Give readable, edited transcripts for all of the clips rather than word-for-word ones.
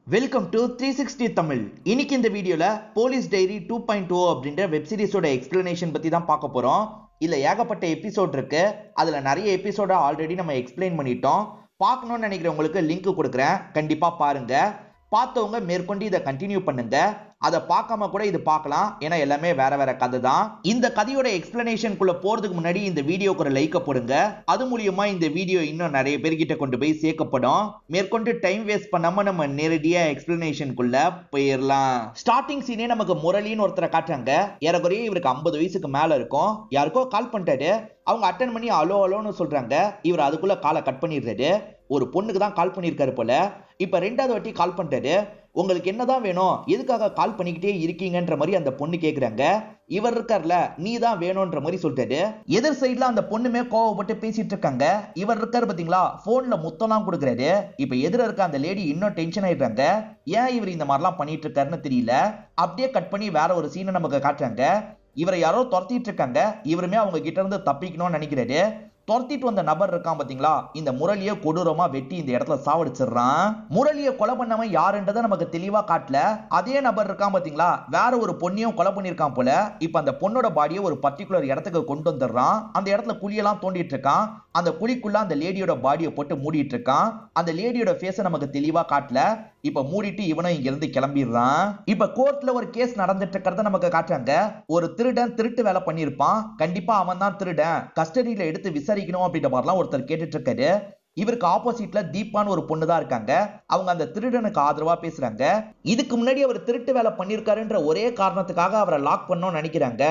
Welcome to 360 Tamil. இன்னைக்கு இந்த வீடியோல போலீஸ் டைரி 2.0 அப்படின்ற வெப் சீரிஸோட எக்ஸ்பிளனேஷன் பத்தி தான் பார்க்க போறோம். இதுல ஏகப்பட்ட எபிசோட் இருக்கு. அதுல நிறைய எபிசோட ஆல்ரெடி நம்ம எக்ஸ்பிளைன் பண்ணிட்டோம். பார்க்கணும்னு நினைக்கிறவங்களுக்கு லிங்க் கொடுக்குறேன், கண்டிப்பா பாருங்க. பார்த்தவங்க மேற்கொண்டு இதை கண்டினியூ பண்ணுங்க. அதை பார்க்காம கூட இது பார்க்கலாம், ஏன்னா எல்லாமே வேற வேற கதை தான். இந்த கதையோட எக்ஸ்பிளனேஷனுக்குள்ள போறதுக்கு முன்னாடி இந்த வீடியோக்கு ஒரு லைக்க போடுங்க. அது மூலியமா இந்த வீடியோ இன்னும் நிறைய பேர்கிட்ட கொண்டு போய் சேர்க்கப்படும். மேற்கொண்டு டைம் வேஸ்ட் பண்ணாம நம்ம நேரடியா எக்ஸ்பிளனேஷனுக்குள்ள போயிடலாம். ஸ்டார்டிங் சீனே நமக்கு முரளின்னு ஒருத்தரை காட்டுறாங்க. ஏறக்குறைய இவருக்கு 50 வயசுக்கு மேல இருக்கும். யாருக்கோ கால் பண்ணிட்டாரு. அவங்க அட்டன் பண்ணி அலோ அலோன்னு சொல்றாங்க. இவர் அதுக்குள்ள காலை கட் பண்ணிடுறாரு. ஒரு பொண்ணுக்கு தான் கால் பண்ணியிருக்காரு போல. இப்ப ரெண்டாவது வாட்டி கால் பண்ணிட்டாரு. உங்களுக்கு என்னதான் வேணும், எதுக்காக கால் பண்ணிக்கிட்டே இருக்கீங்கன்ற மாதிரி அந்த பொண்ணு கேக்குறாங்க. இவர் இருக்கார்ல, நீ தான் வேணும்ன்ற மாதிரி சொல்லிட்டாரு. எதிர் சைட்ல அந்த பொண்ணுமே கோவப்பட்டு பேசிட்டு இருக்காங்க. இவர் இருக்காரு பாத்தீங்களா, போன்ல முத்தம்லாம் கொடுக்குறாரு. இப்ப எதிர இருக்க அந்த லேடி இன்னும் டென்ஷன் ஆயிடுறாங்க. ஏன் இவர் இந்த மாதிரிலாம் பண்ணிட்டு இருக்காருன்னு தெரியல. அப்படியே கட் பண்ணி வேற ஒரு சீனை நமக்கு காட்டுறாங்க. இவரை யாரோ துரத்திட்டு இருக்காங்க. இவருமே அவங்க கிட்ட இருந்து தப்பிக்கணும்னு நினைக்கிறாரு. துரத்திட்டு வந்த நபர் இருக்கான் பாத்தீங்களா, இந்த முரளிய கொடூரமா வெட்டி இந்த இடத்துல சாவடிச்சிடுறான். முரளிய கொலை பண்ணவன் யாருன்றதை நமக்கு தெளிவா காட்டல. அதே நபர் இருக்கான் பாத்தீங்களா, வேற ஒரு பொண்ணையும் கொலை பண்ணிருக்கான் போல. இப்ப அந்த பொண்ணோட பாடியை ஒரு பர்டிகுலர் இடத்துக்கு கொண்டு வந்துடுறான். அந்த இடத்துல குழியெல்லாம் தோண்டிட்டு இருக்கான். அந்த குழிக்குள்ள அந்த லேடியோட பாடியை போட்டு மூடிட்டு இருக்கான். அந்த லேடியோட ஃபேஸ நமக்கு தெளிவா காட்டல. இப்ப மூடிட்டு இவனும் இங்க இருந்து கிளம்பிடுறான். இப்ப கோர்ட்ல ஒரு கேஸ் நடந்துட்டு இருக்கிறத நமக்கு காட்டுறாங்க. ஒரு திருடன் திருட்டு வேலை பண்ணிருப்பான். கண்டிப்பா அவன் தான் திருடன், கஸ்டடியில எடுத்து விசாரிக்கணும் அப்படின்ற மாதிரிலாம் ஒருத்தர் கேட்டுட்டு இருக்காரு. இவருக்கு ஆப்போசிட்ல தீபான்னு ஒரு பொண்ணு தான் இருக்காங்க. அவங்க அந்த திருடனுக்கு ஆதரவா பேசுறாங்க. இதுக்கு முன்னாடி அவர் திருட்டு வேலை பண்ணிருக்காருன்ற ஒரே காரணத்துக்காக அவரை லாக் பண்ணணும்னு நினைக்கிறாங்க.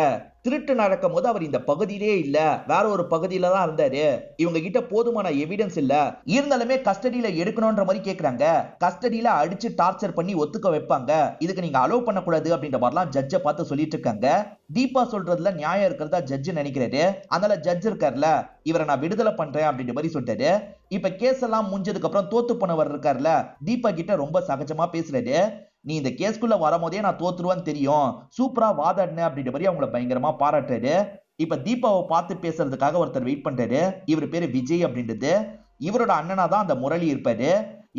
திருட்டு நடக்கும் போது அவர் இந்த பகுதியிலே இல்ல, வேற ஒரு பகுதியில தான் இருந்தாரு. இவங்க கிட்ட போதுமான எவிடன்ஸ் இல்ல, இருந்தாலுமே கஸ்டடியில எடுக்கணும்ன்ற மாதிரி கேக்குறாங்க. கஸ்டடியில அடிச்சு டார்ச்சர் பண்ணி ஒத்துக்க வைப்பாங்க. இதுக்கு நீங்க அலோவ் பண்ணக்கூடாது அப்படின்ற மாதிரிலாம் ஜட்ஜை பார்த்து சொல்லிட்டு இருக்காங்க. தீபா சொல்றதுல நியாயம் இருக்கிறதா ஜட்ஜ் நினைக்கிறாரு. அதனால ஜட்ஜ் இருக்காருல, இவரை நான் விடுதலை பண்றேன் அப்படின்ற மாதிரி சொல்லிட்டாரு. இப்ப கேஸ் எல்லாம் முடிஞ்சதுக்கு அப்புறம் தோத்து போனவர் இருக்காருல, தீபா கிட்ட ரொம்ப சகஜமா பேசுறாரு. நீ இந்த கேஸ்குள்ள வரும்போதே நான் தோத்துருவேன்னு தெரியும், சூப்பரா வாதாடின அப்படின்ற மாதிரி அவங்கள பயங்கரமா பாராட்டுறாரு. இப்ப தீபாவை பார்த்து பேசுறதுக்காக ஒருத்தர் வெயிட் பண்றாரு. இவர் பேரு விஜய் அப்படின்றது. இவரோட அண்ணனா தான் அந்த முரளி இருப்பாரு.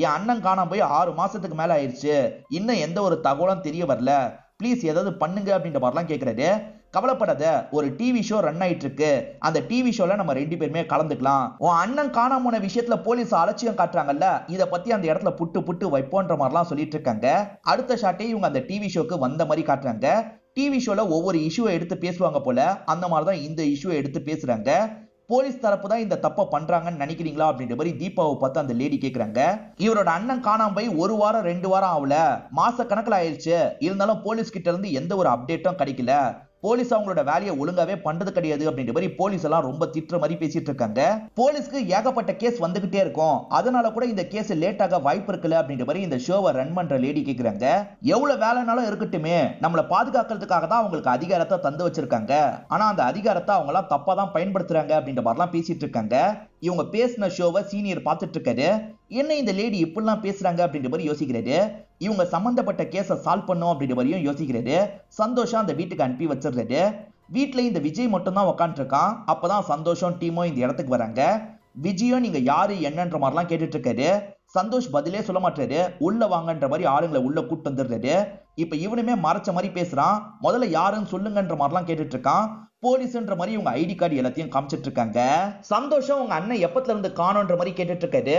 என் அண்ணன் காணாம போய் 6 மாசத்துக்கு மேல ஆயிடுச்சு, இன்னும் எந்த ஒரு தகவலும் தெரிய வரல, பிளீஸ் ஏதாவது பண்ணுங்க அப்படின்ற மாதிரிலாம் கேட்கிறாரு. கவலைப்படாத, ஒரு டிவி ஷோ ரன் ஆயிட்டு இருக்கு, அந்த டிவி ஷோல நம்ம 2 பேருமே கலந்துக்கலாம். உன் அண்ணன் காணாம போன விஷயத்துல போலீஸ் அலட்சியம் காட்டுறாங்கல்ல, இத பத்தி அந்த இடத்துல புட்டு வைப்போன்ற மாதிரிலாம் சொல்லிட்டு இருக்காங்க. அடுத்த ஷாட்டே இவங்க அந்த டிவி ஷோக்கு வந்த மாதிரி காட்டுறாங்க. டிவி ஷோல ஒவ்வொரு இஷ்யூவை எடுத்து பேசுவாங்க போல, அந்த மாதிரிதான் இந்த இஷ்யூவை எடுத்து பேசுறாங்க. போலீஸ் தரப்பு தான் இந்த தப்பை பண்றாங்கன்னு நினைக்கிறீங்களா அப்படின்ற மாதிரி தீபாவை பார்த்து அந்த லேடி கேக்குறாங்க. இவரோட அண்ணன் காணாம போய் 1 வாரம் 2 வாரம் ஆகல, மாச கணக்கில் ஆயிடுச்சு. இருந்தாலும் போலீஸ் கிட்ட இருந்து எந்த ஒரு அப்டேட்டும் கிடைக்கல. போலீஸ் அவங்களோட வேலையை ஒழுங்காவே பண்றது கிடையாது அப்படின்ற மாதிரி போலீஸ் எல்லாம் ரொம்ப திட்டுற மாதிரி பேசிட்டு இருக்காங்க. போலீஸ்க்கு ஏகப்பட்ட கேஸ் வந்துகிட்டே இருக்கும், அதனால கூட இந்த கேஸ் லேட் ஆக வாய்ப்பு இருக்குல்ல அப்படின்ற மாதிரி இந்த ஷோவை ரன் பண்ற லேடி கேக்குறாங்க. எவ்வளவு வேலைனாலும் இருக்கட்டுமே, நம்மளை பாதுகாக்கிறதுக்காக தான் அவங்களுக்கு அதிகாரத்தை தந்து வச்சிருக்காங்க. ஆனா அந்த அதிகாரத்தை அவங்க எல்லாம் தப்பா தான் பயன்படுத்துறாங்க அப்படின்ற மாதிரிலாம் பேசிட்டு இருக்காங்க. இவங்க பேசின ஷோவை சீனியர் பார்த்துட்டு இருக்காரு. என்ன இந்த லேடி இப்படிலாம் பேசுறாங்க அப்படின்ற மாதிரி யோசிக்கிறாரு. இவங்க சம்பந்தப்பட்ட கேஸை சால்வ் பண்ணும் அப்படின்ற மாதிரியும் யோசிக்கிறாரு. சந்தோஷம் அந்த வீட்டுக்கு அனுப்பி வச்சிடுறாரு. வீட்டுல இந்த விஜய் மட்டும் தான் உட்காந்துட்டு இருக்கான். அப்பதான் சந்தோஷம் டீமும் இந்த இடத்துக்கு வராங்க. விஜயும் நீங்க யாரு என்னன்ற மாதிரிலாம் கேட்டுட்டு இருக்காரு. சந்தோஷ் பதிலே சொல்ல மாட்டாரு. உள்ள வாங்கன்ற மாதிரி ஆளுங்களை உள்ள கூட்டு வந்துடுறாரு. இப்ப இவனுமே மறைச்ச மாதிரி பேசுறான். முதல்ல யாருன்னு சொல்லுங்கன்ற மாதிரிலாம் கேட்டுட்டு இருக்கான். போலீஸ்ன்ற மாதிரி இவங்க ஐடி கார்டு எல்லாத்தையும் காமிச்சிட்டு இருக்காங்க. சந்தோஷம் உங்க அண்ணன் எப்பத்துல இருந்து காணோன்ற மாதிரி கேட்டுட்டு இருக்காரு.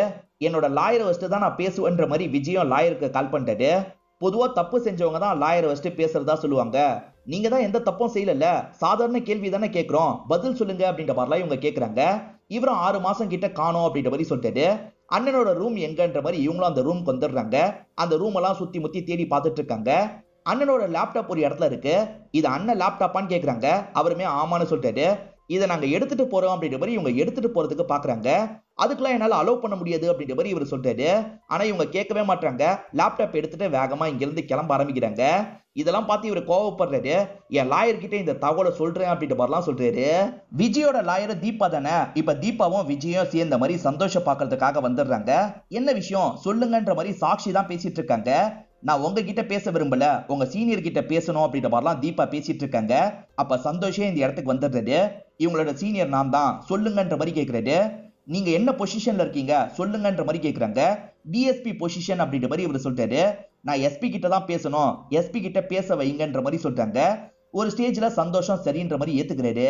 என்னோட லாயரை வச்சுட்டு தான் நான் பேசுவேன்ற மாதிரி விஜயம் லாயருக்கு கால் பண்ணிட்டாரு. பொதுவா தப்பு செஞ்சவங்க தான் லாயரை வச்சுட்டு பேசுறதா சொல்லுவாங்க. நீங்க தான் எந்த தப்பும் செய்யல, சாதாரண கேள்வி தானே கேட்கிறோம், பதில் சொல்லுங்க அப்படின்ற மாதிரிலாம் இவங்க கேக்குறாங்க. இவரும் 6 மாசம் கிட்ட காணோம் அப்படின்ற மாதிரி சொல்லிட்டாரு. அண்ணனோட ரூம் எங்கன்ற மாதிரி இவங்களும் அந்த ரூம்க்கு வந்துடுறாங்க. அந்த ரூம் எல்லாம் சுத்தி முத்தி தேடி பார்த்துட்டு இருக்காங்க. அண்ணனோட லேப்டாப் ஒரு இடத்துல இருக்கு. இது அண்ணன் லேப்டாப்பான்னு கேக்குறாங்க. அவருமே ஆமான்னு சொல்லிட்டாரு. இதை நாங்க எடுத்துட்டு போறோம் அப்படின்ற மாதிரி இவங்க எடுத்துட்டு போறதுக்கு பாக்குறாங்க. அதுக்கெல்லாம் என்னால அலோவ் பண்ண முடியாது அப்படின்ற மாதிரி இவர் சொல்லிட்டாரு. ஆனா இவங்க கேட்கவே மாட்டாங்க. லேப்டாப் எடுத்துட்டு வேகமா இங்க இருந்து கிளம்ப ஆரம்பிக்கிறாங்க. இதெல்லாம் பார்த்து இவர் கோவப்படுறாரு. என் லாயர் கிட்ட இந்த தகவலை சொல்றேன் அப்படின்ற மாதிரிலாம் சொல்றாரு. விஜயோட லாயர் தீபா தானே. இப்ப தீபாவும் விஜயும் சேர்ந்த மாதிரி சந்தோஷம் பாக்குறதுக்காக வந்துடுறாங்க. என்ன விஷயம் சொல்லுங்கன்ற மாதிரி சாட்சி தான் பேசிட்டு இருக்காங்க. நான் உங்ககிட்ட பேச விரும்பல, உங்க சீனியர் கிட்ட பேசணும் அப்படின்ற மாதிரிலாம் தீபா பேசிட்டு இருக்காங்க. அப்ப சந்தோஷம் இந்த இடத்துக்கு வந்துடுறாரு. இவங்களோட சீனியர் நான் தான், சொல்லுங்கன்ற மாதிரி கேட்கிறாரு. நீங்க என்ன பொசிஷன்ல இருக்கீங்க சொல்லுங்கன்ற மாதிரி கேக்குறாங்க. டிஎஸ்பி பொசிஷன் அப்படின்ற மாதிரி இவர் சொல்லிட்டாரு. நான் எஸ்பி கிட்ட தான் பேசணும், எஸ்பி கிட்ட பேச வைங்கன்ற மாதிரி சொல்றாங்க. ஒரு ஸ்டேஜ்ல சந்தோஷம் சரின்ற மாதிரி ஏத்துக்கிறாரு.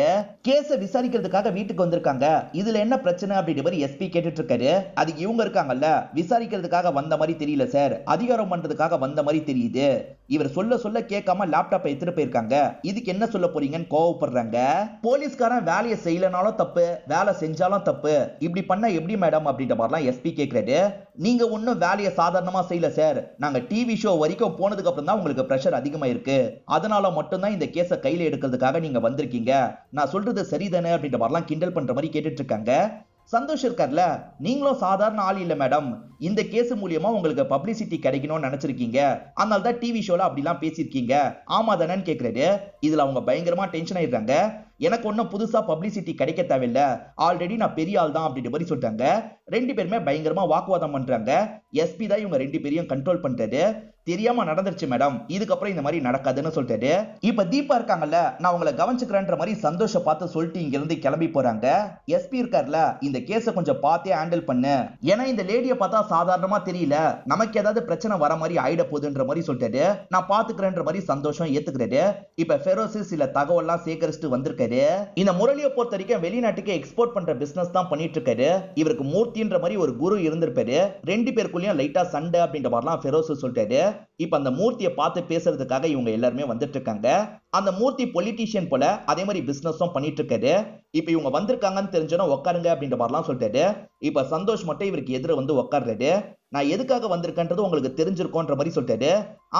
கேஸ விசாரிக்கிறதுக்காக வீட்டுக்கு வந்திருக்காங்க. இதுல என்ன பிரச்சனை அப்படின்ற மாதிரி எஸ்பி கேட்டுட்டு இருக்காரு. அதுக்கு இவங்க இருக்காங்கல்ல, விசாரிக்கிறதுக்காக வந்த மாதிரி தெரியல சார், அதிகாரம் பண்றதுக்காக வந்த மாதிரி தெரியுது. இவர் சொல்ல சொல்ல கேட்காம லேப்டாப்பை எடுத்துட்டு போயிருக்காங்க. இதுக்கு என்ன சொல்ல போறீங்கன்னு கோவப்படுறாங்க. போலீஸ்காரன் வேலையை செய்யலனாலும் தப்பு, வேலை செஞ்சாலும் தப்பு, இப்படி பண்ண எப்படி மேடம் அப்படின்ற மாதிரிலாம் எஸ்பி கேட்கிறாரு. நீங்க ஒன்னும் வேலையை சாதாரணமா செய்யல சார், நாங்க டிவி ஷோ வரைக்கும் போனதுக்கு அப்புறம் தான் உங்களுக்கு பிரஷர் அதிகமா இருக்கு, அதனால மட்டும்தான் இந்த கேஸ கையில எடுக்கிறதுக்காக நீங்க வந்திருக்கீங்க, நான் சொல்றது சரிதானே அப்படின்ற மாதிரிலாம் கிண்டல் பண்ற மாதிரி கேட்டுட்டு இருக்காங்க. சந்தோஷ் இருக்கார்ல, நீங்களும் சாதாரண ஆள் இல்ல மேடம், இந்த கேஸ் மூலியமா உங்களுக்கு பப்ளிசிட்டி கிடைக்கணும்னு நினைச்சிருக்கீங்க, அதனால தான் டிவி ஷோல அப்படிலாம் பேசியிருக்கீங்க, ஆமா தானேன்னு கேட்கிறாரு. இதுல அவங்க பயங்கரமா டென்ஷன் ஆயிடுறாங்க. எனக்கு ஒன்னும் புதுசா பப்ளிசிட்டி கிடைக்க தேவையில்ல, ஆல்ரெடி நான் பெரிய ஆள் தான் அப்படின்ற மாதிரி சொல்லிட்டாங்க. ரெண்டு பேருமே பயங்கரமா வாக்குவாதம் பண்றாங்க. எஸ்பி தான் இவங்க ரெண்டு பேரையும் கண்ட்ரோல் பண்றாரு. தெரியாம நடந்துருச்சு மேடம், இதுக்கப்புறம் இந்த மாதிரி நடக்காதுன்னு சொல்லிட்டாரு. இப்ப தீபா இருக்காங்கல்ல, நான் உங்களை கவனிச்சுக்கிறேன்ற மாதிரி சந்தோஷ பார்த்து சொல்லிட்டு இங்க இருந்து கிளம்பி போறாங்க. எஸ்பி இருக்கார்ல, இந்த கேஸ கொஞ்சம் பார்த்தே ஹேண்டில் பண்ணு, ஏன்னா இந்த லேடிய பார்த்தா சாதாரணமா தெரியல, நமக்கு ஏதாவது பிரச்சனை வர மாதிரி ஆயிட போகுதுன்ற மாதிரி சொல்லிட்டாரு. நான் பாத்துக்கிறேன்ற மாதிரி சந்தோஷம் ஏத்துக்கிறாரு. இப்ப ஃபெரோஸ் சில தகவல்லாம் சேகரிச்சுட்டு வந்திருக்காரு. இந்த முரளியை பொறுத்த வரைக்கும் வெளிநாட்டுக்கு எக்ஸ்போர்ட் பண்ற பிசினஸ் தான் பண்ணிட்டு இருக்காரு. இவருக்கு மூர்த்தின்ற மாதிரி ஒரு குரு இருந்திருப்பாரு. ரெண்டு பேருக்குள்ளயும் லைட்டா சண்டை அப்படின்ற மாதிரிலாம் ஃபெரோஸ் சொல்லிட்டாரு. இப்ப அந்த மூர்த்தியை பார்த்து பேசுறதுக்காக இவங்க எல்லாருமே வந்துட்டு இருக்காங்க. அந்த மூர்த்தி பொலிட்டீஷியன் போல, அதே மாதிரி பிசினஸும் பண்ணிட்டு இருக்காரு. இப்ப இவங்க வந்திருக்காங்கன்னு தெரிஞ்சோன்னா உட்காருங்க அப்படின்ற மாதிரிலாம் சொல்லிட்டாரு. இப்ப சந்தோஷ் மட்டும் இவருக்கு எதிர வந்து உட்கார்றாரு. நான் எதுக்காக வந்திருக்கேன்றது உங்களுக்கு தெரிஞ்சிருக்கோன்ற மாதிரி சொல்லிட்டாரு.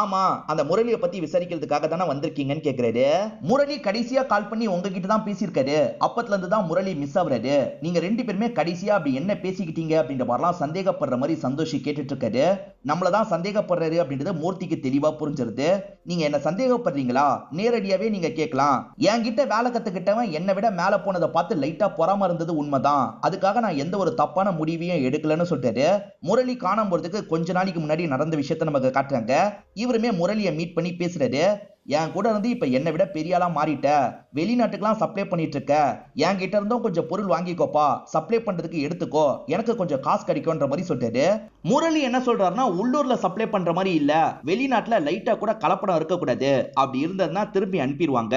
ஆமா, அந்த முரளியை பத்தி விசாரிக்கிறதுக்காக தானே வந்திருக்கீங்கன்னு கேக்குறாரு. முரளி கடைசியா கால் பண்ணி உங்ககிட்ட தான் பேசியிருக்காரு, அப்பத்துல இருந்து தான் முரளி மிஸ் ஆகுறாரு, நீங்க ரெண்டு பேருமே கடைசியா அப்படி என்ன பேசிக்கிட்டீங்க அப்படின்ற மாதிரிலாம் சந்தேகப்படுற மாதிரி சந்தோஷி கேட்டுட்டு இருக்காரு. நம்மளதான் சந்தேகப்படுறாரு அப்படின்றது மூர்த்திக்கு தெளிவா புரிஞ்சிருது. நீங்க என்ன சந்தேகப்படுறீங்களா, நேரடியாவே நீங்க கேட்கலாம், என்கிட்ட வேலை கத்துக்கிட்டவன் என்னை விட மேல போனதை பார்த்து லைட்டா பொறாம இருந்தது உண்மைதான், அதுக்காக நான் எந்த ஒரு தப்பான முடிவையும் எடுக்கலன்னு சொல்லிட்டாரு. முரளி காணாம போறதுக்கு கொஞ்ச நாளைக்கு முன்னாடி நடந்த விஷயத்த நமக்கு காட்டுறாங்க. இவருமே முரளியை மீட் பண்ணி பேசுறாரு. என் கூட இருந்து இப்ப என்னை விட பெரிய ஆளா மாறிட்ட, வெளிநாட்டுக்கெல்லாம் சப்ளை பண்ணிட்டு இருக்க, என்கிட்ட இருந்தும் கொஞ்சம் பொருள் வாங்கிக்கோப்பா, சப்ளை பண்றதுக்கு எடுத்துக்கோ, எனக்கு கொஞ்சம் காசு கிடைக்கும்ன்ற மாதிரி சொல்லிட்டாரு. முரளி என்ன சொல்றாருன்னா, உள்ளூர்ல சப்ளை பண்ற மாதிரி இல்ல, வெளிநாட்டுல லைட்டா கூட கலப்படம் இருக்கக்கூடாது, அப்படி இருந்ததுன்னா திருப்பி அனுப்பிடுவாங்க,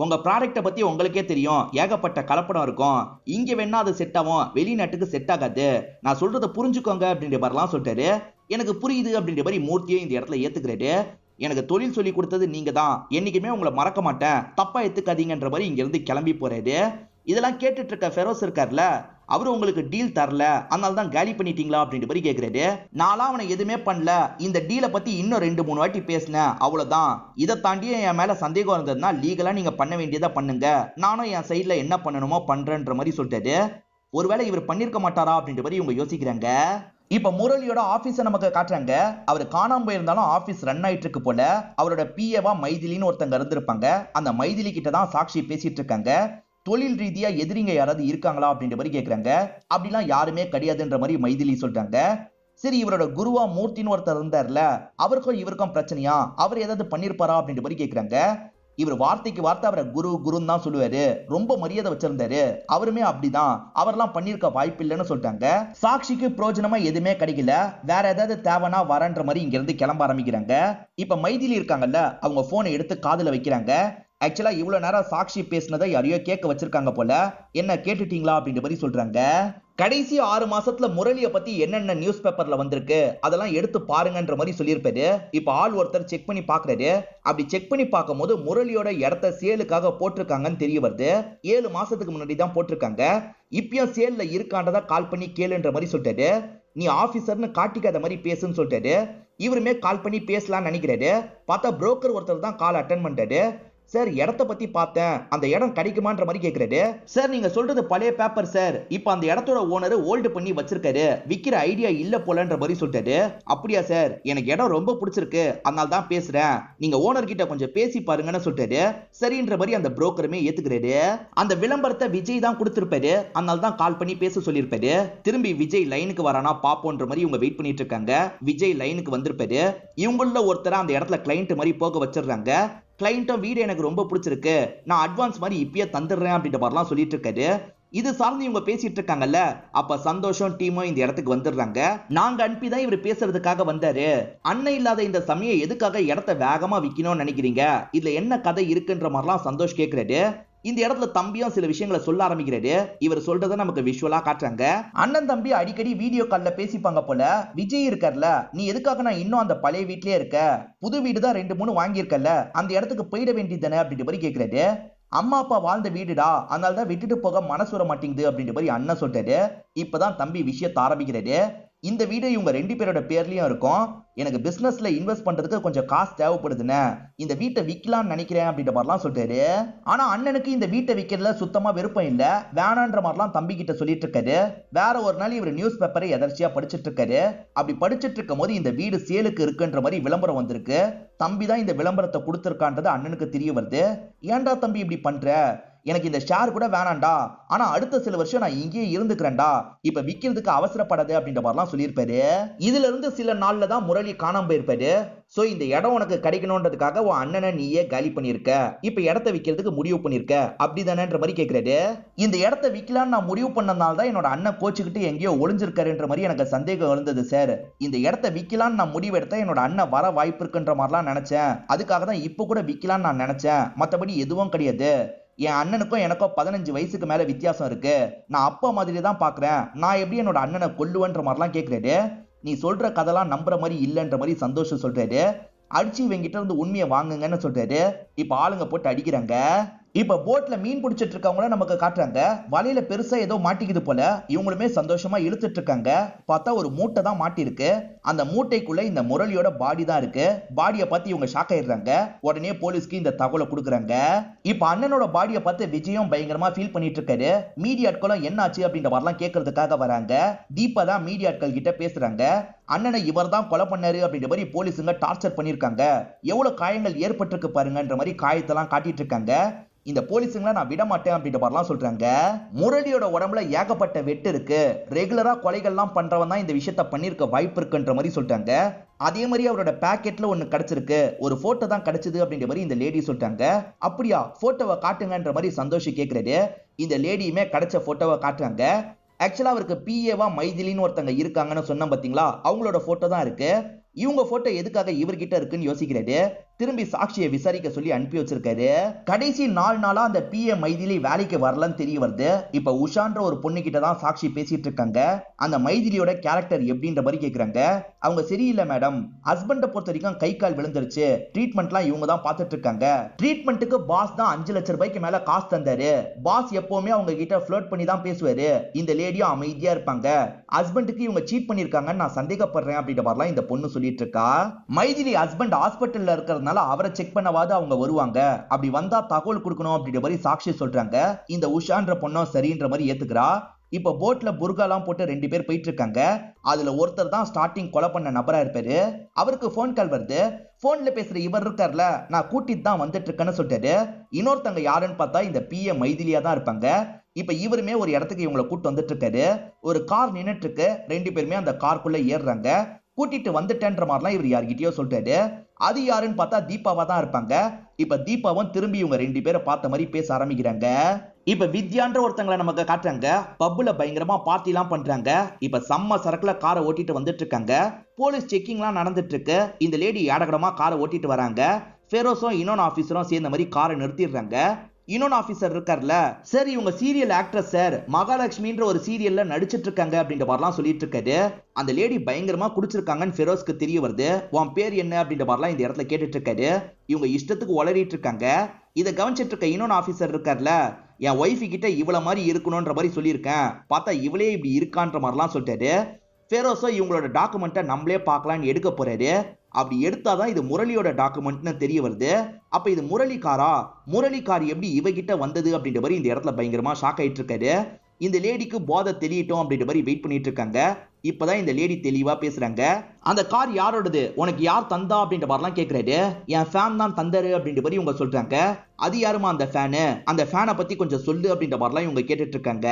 உங்க ப்ராடக்ட்டை பத்தி உங்களுக்கே தெரியும், ஏகப்பட்ட கலப்படம் இருக்கும், இங்க வேணா அது செட் ஆகும், வெளிநாட்டுக்கு செட் ஆகாது, நான் சொல்றதை புரிஞ்சுக்கோங்க அப்படின்ற மாதிரிலாம் சொல்லிட்டாரு. எனக்கு புரியுது அப்படின்ற மாதிரி மூர்த்தியை இந்த இடத்துல ஏத்துக்கிறாரு. எனக்கு தொழில் சொல்லி கொடுத்தது நீங்க தான், என்னைக்குமே உங்களை மறக்க மாட்டேன், தப்பா எடுத்துக்காதீங்கன்ற மாதிரி இங்க இருந்து கிளம்பி போறாரு. இதெல்லாம் கேட்டுட்டு இருக்க ஃபெரோஸ் இருக்கார்ல, அவரு உங்களுக்கு டீல் தரல, அதனால தான் காலி பண்ணிட்டீங்களா அப்படின்ற மாதிரி கேட்கிறாரு. நான்லாம் அவனை எதுவுமே பண்ணல, இந்த டீலை பத்தி இன்னும் 2-3 வாட்டி பேசினேன், அவ்வளவுதான், இதை தாண்டி என் மேல சந்தேகம் இருந்ததுன்னா லீகலா நீங்க பண்ண வேண்டியதா பண்ணுங்க, நானும் என் சைட்ல என்ன பண்ணணுமோ பண்றேன்ற மாதிரி சொல்லிட்டாரு. ஒருவேளை இவர் பண்ணிருக்க மாட்டாரா அப்படின்ற மாதிரி இவங்க யோசிக்கிறாங்க. இப்ப முரளியோட ஆபீஸ நமக்கு காட்டுறாங்க. அவர் காணாம போயிருந்தாலும் ஆபீஸ் ரன் ஆயிட்டு இருக்கு போல. அவரோட பிஏவா மைதிலின்னு ஒருத்தங்க இருந்திருப்பாங்க. அந்த மைதிலி கிட்ட தான் சாட்சி பேசிட்டு இருக்காங்க. தொழில் ரீதியா எதிரிங்க யாராவது இருக்காங்களா அப்படின்ற மாதிரி கேக்குறாங்க. அப்படிலாம் யாருமே கிடையாதுன்ற மாதிரி மைதிலி சொல்றாங்க. சரி, இவரோட குருவா மூர்த்தின்னு ஒருத்தர் இருந்தார்ல, அவருக்கும் இவருக்கும் பிரச்சனையா, அவர் ஏதாவது பண்ணிருப்பாரா அப்படின்ற மாதிரி கேக்குறாங்க. இவர் வார்த்தைக்கு வார்த்தை அவரை குரு குருன்னு தான் சொல்லுவாரு, ரொம்ப மரியாதை வச்சிருந்தாரு, அவருமே அப்படிதான், அவர்லாம் பண்ணிருக்க வாய்ப்பு இல்லைன்னு சொல்லிட்டாங்க. சாட்சிக்கு பிரோஜனமா எதுவுமே கிடைக்கல, வேற ஏதாவது தேவைனா வரன்ற மாதிரி இங்க இருந்து கிளம்ப ஆரம்பிக்கிறாங்க. இப்ப மைதிலி இருக்காங்கல்ல, அவங்க போனை எடுத்து காதுல வைக்கிறாங்க. ஆக்சுவலா இவ்வளவு நேரம் சாட்சி பேசினதை யாரையோ கேட்க வச்சிருக்காங்க போல, என்ன கேட்டுட்டீங்களா அப்படின்ற மாதிரி சொல்றாங்க. கடைசி 6 மாசத்துல முரளியை பத்தி என்னென்ன நியூஸ் பேப்பர்ல வந்திருக்கு அதெல்லாம் எடுத்து பாருங்கன்ற மாதிரி சொல்லியிருப்பாரு. இப்ப ஆள் ஒருத்தர் செக் பண்ணி பாக்குறாரு. அப்படி செக் பண்ணி பார்க்கும் போது முரளியோட இடத்த சேலுக்காக போட்டிருக்காங்கன்னு தெரிய வருது. 7 மாசத்துக்கு முன்னாடி தான் போட்டிருக்காங்க. இப்பயும் சேல்ல இருக்காண்டதா கால் பண்ணி கேளுன்ற மாதிரி சொல்லிட்டாரு. நீ ஆபீசர்னு காட்டிக்காத மாதிரி பேசுன்னு சொல்லிட்டாரு. இவருமே கால் பண்ணி பேசலாம்னு நினைக்கிறாரு. பார்த்தா புரோக்கர் ஒருத்தர் தான் கால் அட்டன் பண்றாரு. சார், இடத்த பத்தி பார்த்தேன், அந்த இடம் கிடைக்குமான்ற மாதிரி கேக்குறாரு. சார், நீங்க சொல்றது பழைய பேப்பர் சார், இப்ப அந்த இடத்தோட ஓனர் ஹோல்டு பண்ணி வச்சிருக்காரு, விக்கிற ஐடியா இல்ல போலன்ற மாதிரி சொல்லிட்டாரு. அப்படியா சார், எனக்கு இடம் ரொம்ப பிடிச்சிருக்கு, அதனால தான் பேசுறேன், நீங்க ஓனர் கிட்ட கொஞ்சம் பேசி பாருங்கன்னு சொல்லிட்டாரு. சரின்ற மாதிரி அந்த புரோக்கருமே ஏத்துக்கிறாரு. அந்த விளம்பரத்தை விஜய் தான் கொடுத்திருப்பாரு, அதனால தான் கால் பண்ணி பேச சொல்லியிருப்பாரு. திரும்பி விஜய் லைனுக்கு வரானா பாப்போன்ற மாதிரி இவங்க வெயிட் பண்ணிட்டு இருக்காங்க. விஜய் லைனுக்கு வந்திருப்பாரு. இவங்கள ஒருத்தர அந்த இடத்துல கிளைண்ட் மாதிரி போக வச்சிடுறாங்க. கிளைண்ட்டும் வீடு எனக்கு ரொம்ப பிடிச்சிருக்கு, நான் அட்வான்ஸ் மாதிரி இப்பயே தந்துடுறேன் அப்படின்ற மாதிரிலாம் சொல்லிட்டு இருக்காரு. இது சார்ந்து இவங்க பேசிட்டு இருக்காங்கல்ல, அப்ப சந்தோஷம் டீமும் இந்த இடத்துக்கு வந்துடுறாங்க. நாங்க அனுப்பிதான் இவர் பேசுறதுக்காக வந்தாரு. அண்ணன் இல்லாத இந்த சமயம் எதுக்காக இடத்த வேகமா விக்கணும்னு நினைக்கிறீங்க? இதுல என்ன கதை இருக்குன்ற மாதிரிலாம் சந்தோஷ் கேக்குறாரு. இந்த இடத்துல தம்பியும் சில விஷயங்களை சொல்ல ஆரம்பிக்கிறாரு. இவர் சொல்றத நமக்கு விஷுவலா காட்டுறாங்க. அண்ணன் தம்பி அடிக்கடி வீடியோ கால்ல பேசிப்பாங்க போல. விஜய் இருக்கார்ல, நீ எதுக்காக நான் இன்னும் அந்த பழைய வீட்லயே இருக்க? புது வீடு தான் 2-3 வாங்கியிருக்கல, அந்த இடத்துக்கு போயிட வேண்டியதானே அப்படின்ற மாதிரி கேக்குறாரு. அம்மா அப்பா வாழ்ந்த வீடுடா, அதனாலதான் விட்டுட்டு போக மனசு வர மாட்டேங்குது அப்படின்ற மாதிரி அண்ணன் சொல்றாரு. இப்பதான் தம்பி விஷயத்தை ஆரம்பிக்கிறாரு. இந்த வீடு இவங்க 2 பேரோட பேர்லயும் இருக்கும். எனக்கு பிசினஸ்ல இன்வெஸ்ட் பண்றதுக்கு கொஞ்சம் காசு தேவைப்படுதுன்னு இந்த வீட்டை விற்கலாம்னு நினைக்கிறேன் அப்படின்ற மாதிரிலாம் சொல்றாரு. ஆனா அண்ணனுக்கு இந்த வீட்டை விற்கிறதுல சுத்தமா விருப்பம் இல்ல, வேணான்ற மாதிரிலாம் தம்பி கிட்ட சொல்லிட்டு இருக்காரு. வேற ஒரு நாள் இவர் நியூஸ் பேப்பரை எதர்ச்சியா படிச்சிட்டு இருக்காரு. அப்படி படிச்சிட்டு இருக்கும் போது இந்த வீடு சேலுக்கு இருக்குன்ற மாதிரி விளம்பரம் வந்திருக்கு. தம்பி தான் இந்த விளம்பரத்தை கொடுத்திருக்கான்றது அண்ணனுக்கு தெரிய வருது. ஏன்டா தம்பி இப்படி பண்ற? எனக்கு இந்த ஷேர் கூட வேணாண்டா, ஆனா அடுத்த சில வருஷம் நான் இங்கேயே இருந்துக்கிறேன்டா, இப்ப விக்கிறதுக்கு அவசரப்படாது அப்படின்ற மாதிரிலாம் சொல்லியிருப்பாரு. இதுல இருந்து சில நாள்ல தான் முரளி காணாம போயிருப்பாரு. சோ இந்த இடம் உனக்கு கிடைக்கணும்ன்றதுக்காக உன் அண்ணனை நீயே காலி பண்ணிருக்க, இப்ப இடத்த விக்கிறதுக்கு முடிவு பண்ணிருக்க அப்படிதானேன்ற மாதிரி கேக்குறாரு. இந்த இடத்த விக்கலான்னு நான் முடிவு பண்ணனால தான் என்னோட அண்ணன் கோச்சுக்கிட்டு எங்கேயோ ஒளிஞ்சிருக்காருன்ற மாதிரி எனக்கு சந்தேகம் இருந்தது சார். இந்த இடத்த விக்கலான்னு நான் முடிவு எடுத்தா என்னோட அண்ணன் வர வாய்ப்பு இருக்குன்ற மாதிரிலாம் நினைச்சேன். அதுக்காக தான் இப்ப கூட விக்கலான்னு நான் நினைச்சேன், மத்தபடி எதுவும் கிடையாது. என் அண்ணனுக்கும் எனக்கும் 15 வயசுக்கு மேல வித்தியாசம் இருக்கு. நான் அப்பா மாதிரி தான் பாக்குறேன். நான் எப்படி என்னோட அண்ணனை கொல்லுவேன்ற மாதிரிலாம் கேக்குறாரு. நீ சொல்ற கதைலாம் நம்புற மாதிரி இல்லைன்ற மாதிரி சந்தோஷம் சொல்றாரு. அடிச்சு இவங்கிட்ட இருந்து உண்மையை வாங்குங்கன்னு சொல்றாரு. இப்ப ஆளுங்க போட்டு அடிக்கிறாங்க. இப்ப போட்ல மீன் பிடிச்சிட்டு இருக்கவங்கள நமக்கு காட்டுறாங்க. வலையில பெருசா ஏதோ மாட்டிக்குது போல. இவங்களுமே சந்தோஷமா இழுத்துட்டு இருக்காங்க. பார்த்தா ஒரு மூட்டை தான் மாட்டிருக்கு. அந்த மூட்டைக்குள்ள இந்த முரளியோட பாடி தான் இருக்கு. பாடியை பார்த்து இவங்க ஷாக் ஆயிடுறாங்க. உடனே போலீஸ்க்கு இந்த தகவலை கொடுக்குறாங்க. இப்ப அண்ணனோட பாடியை பார்த்து விஜயும் பயங்கரமா ஃபீல் பண்ணிட்டு இருக்காரு. மீடியாட்களும் என்ன ஆச்சு அப்படின்ற மாதிரிலாம் கேட்கறதுக்காக வராங்க. தீபா தான் மீடியாட்கள் கிட்ட பேசுறாங்க. அண்ணனை இவர் தான் கொலை பண்ணாரு அப்படின்ற மாதிரி போலீஸுங்க டார்ச்சர் பண்ணிருக்காங்க. எவ்வளவு காயங்கள் ஏற்பட்டிருக்கு பாருங்கன்ற மாதிரி காயத்தெல்லாம் காட்டிட்டு இருக்காங்க. இந்த போலீஸுங்களை நான் விட மாட்டேன் அப்படின்ற மாதிரிலாம் சொல்றாங்க. முரளியோட உடம்புல ஏகப்பட்ட வெட்டு இருக்கு. ரெகுலரா கொலைகள்லாம் பண்றவன் தான் இந்த விஷயத்த பண்ணிருக்க வாய்ப்பு இருக்குன்ற மாதிரி சொல்றாங்க. அதே மாதிரி அவரோட பாக்கெட்ல ஒண்ணு கிடைச்சிருக்கு, ஒரு போட்டோ தான் கிடைச்சது அப்படின்ற மாதிரி இந்த லேடி சொல்றாங்க. அப்படியா, போட்டோவை காட்டுங்கன்ற மாதிரி சந்தோஷ் கேக்குறாரு. இந்த லேடியுமே கிடைச்ச போட்டோவை காட்டுறாங்க. ஆக்சுவலா அவருக்கு பிஏவா மைதிலின்னு ஒருத்தங்க இருக்காங்கன்னு சொன்ன பாத்தீங்களா, அவங்களோட போட்டோ தான் இருக்கு. இவங்க போட்டோ எதுக்காக இவர்கிட்ட இருக்குன்னு யோசிக்கிறாரு. திரும்பி சாட்சியை விசாரிக்க சொல்லி அனுப்பி வச்சிருக்காரு. கடைசி 4 நாளா அந்த பிஏ மைதிலி வேலைக்கு வரலன்னு தெரிய வருது. இப்ப உஷான்ற ஒரு பொண்ணு கிட்ட தான் சாட்சி பேசிட்டு இருக்காங்க. அந்த மைதிலியோட கேரக்டர் எப்படின்ற மாதிரி கேக்குறாங்க. அவங்க சரியில்லை மேடம், ஹஸ்பண்டை பொறுத்த வரைக்கும் கை கால் விழுந்துருச்சு, ட்ரீட்மெண்ட்லாம் இவங்க தான் பார்த்துட்டு இருக்காங்க. ட்ரீட்மெண்ட்டுக்கு பாஸ் தான் 5 லட்சம் ரூபாய்க்கு மேல காசு தந்தாரு. பாஸ் எப்பவுமே அவங்க கிட்ட ஃப்ளர்ட் பண்ணி தான் பேசுவாரு. இந்த லேடியும் அமைதியா இருப்பாங்க. ஹஸ்பண்டுக்கு இவங்க சீட் பண்ணிருக்காங்கன்னு நான் சந்தேகப்படுறேன் அப்படின்ற மாதிரிலாம் இந்த பொண்ணு சொல்லிட்டு இருக்கா. மைதிலி ஹஸ்பண்ட் ஹாஸ்பிட்டல்ல இருக்கிறது அவரை செக் பண்ணவாது அவங்க வருவாங்க, அப்படி வந்தா தகவல் கொடுக்கணும் அப்படின்ற மாதிரி சாட்சி சொல்றாங்க. இந்த உஷான்ற பொண்ணும் சரின்ற மாதிரி ஏத்துக்கிறா. இப்ப போட்ல புர்காலாம் போட்டு 2 பேர் போயிட்டு இருக்காங்க. அதுல ஒருத்தர் தான் ஸ்டார்டிங் கொலை பண்ண நபரா இருப்பாரு. அவருக்கு போன் கால் வருது. போன்ல பேசுற இவர் இருக்கார்ல, நான் கூட்டிட்டு தான் வந்துட்டு இருக்கேன்னு சொல்லிட்டாரு. இன்னொருத்தங்க யாருன்னு பார்த்தா இந்த பிஏ மைதிலியா தான் இருப்பாங்க. இப்ப இவருமே ஒரு இடத்துக்கு இவங்களை கூட்டு வந்துட்டு இருக்காரு. ஒரு கார் நின்னுட்டு இருக்கு. 2 பேருமே அந்த காருக்குள்ள ஏறுறாங்க. கூட்டிட்டு வந்துட்டேன்ற மாதிரிலாம் இவர் யார்கிட்டயோ சொல்லிட்டாரு. அது யாருன்னு பார்த்தா தீபாவா தான் இருப்பாங்க. இப்ப தீபாவும் திரும்பி இவங்க 2 பேரை பார்த்த மாதிரி பேச ஆரம்பிக்கிறாங்க. இப்ப வித்யான்ற ஒருத்தங்களை நமக்கு காட்டுறாங்க. பப்புல பயங்கரமா பார்ட்டி எல்லாம் பண்றாங்க. இப்ப செம்ம சரக்குல காரை ஓட்டிட்டு வந்துட்டு இருக்காங்க. போலீஸ் செக்கிங் எல்லாம் நடந்துட்டு இருக்கு. இந்த லேடி ஏடகடமா காரை ஓட்டிட்டு வராங்க. ஃபெரோஸும் இன்னொன்னு ஆபீசரும் சேர்ந்த மாதிரி காரை நிறுத்திடுறாங்க. இன்னொன்னு ஆபீசர் இருக்கார்ல, சார் இவங்க சீரியல் ஆக்ட்ரஸ் சார், மகாலட்சுமின்ற ஒரு சீரியல்ல நடிச்சிட்டு இருக்காங்க அப்படின்ற மாதிரிலாம் சொல்லிட்டு இருக்காரு. அந்த லேடி பயங்கரமா குடிச்சிருக்காங்கன்னு ஃபெரோஸ்க்கு தெரிய வருது. உன் பேர் என்ன அப்படின்ற மாதிரிலாம் இந்த இடத்துல கேட்டுட்டு இருக்காரு. இவங்க இஷ்டத்துக்கு உளறிட்டு இருக்காங்க. இதை கவனிச்சிட்டு இருக்க இன்னொன்னு ஆபீசர் இருக்கார்ல, என் ஒய்ஃபு கிட்ட இவ்வளவு மாதிரி இருக்கணும்ன்ற மாதிரி சொல்லியிருக்கேன், பார்த்தா இவளே இப்படி இருக்கான்ற மாதிரிலாம் சொல்லிட்டாரு. ஃபெரோஸோ இவங்களோட டாக்குமெண்ட்டை நம்மளே பார்க்கலான்னு எடுக்க போறாரு. அப்படி எடுத்தாதான் இது முரளியோட டாக்குமெண்ட்னு தெரிய வருது. அப்ப இது முரளி கார் எப்படி இவகிட்ட வந்தது அப்படின்ற மாதிரி இந்த இடத்துல பயங்கரமா ஷாக் ஆயிட்டு இருக்காரு. இந்த லேடிக்கு போதை தெரியட்டும் அப்படின்ற மாதிரி வெயிட் பண்ணிட்டு இருக்காங்க. இப்பதான் இந்த லேடி தெளிவா பேசுறாங்க. அந்த கார் யாரோடது, உனக்கு யார் தந்தா அப்படின்ற மாதிரிலாம் கேக்குறாரு. என் ஃபேன் தான் தந்தாரு அப்படின்ற மாதிரி இவங்க சொல்றாங்க. அது யாருமா அந்த ஃபேனு, அந்த ஃபேனை பத்தி கொஞ்சம் சொல்லு அப்படின்ற மாதிரிலாம் இவங்க கேட்டுட்டு இருக்காங்க.